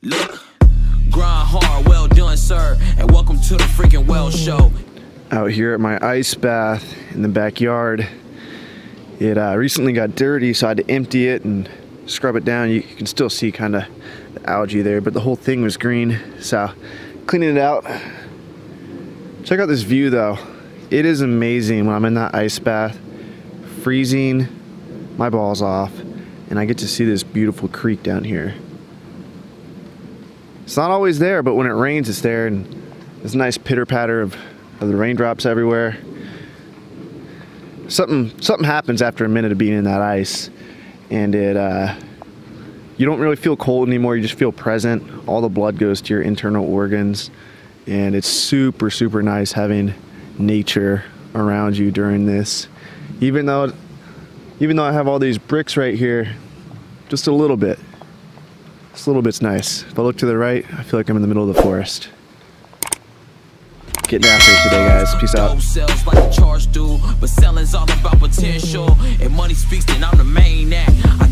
Look, grind hard, well done, sir, and welcome to the freaking well show. Out here at my ice bath in the backyard. It recently got dirty, so I had to empty it and scrub it down. You can still see kind of the algae there, but the whole thing was green. So cleaning it out. Check out this view though. It is amazing when I'm in that ice bath, freezing my balls off, and I get to see this beautiful creek down here. It's not always there, but when it rains, it's there, and there's a nice pitter patter of the raindrops everywhere. Something happens after a minute of being in that ice, and you don't really feel cold anymore. You just feel present. All the blood goes to your internal organs, and it's super, super nice having nature around you during this. Even though I have all these bricks right here, just a little bit. Just a little bit's nice. If I look to the right, I feel like I'm in the middle of the forest. Getting after it today, guys. Peace out. Sells like a charge do, but selling's all about potential. If money speaks, then I'm the main act. I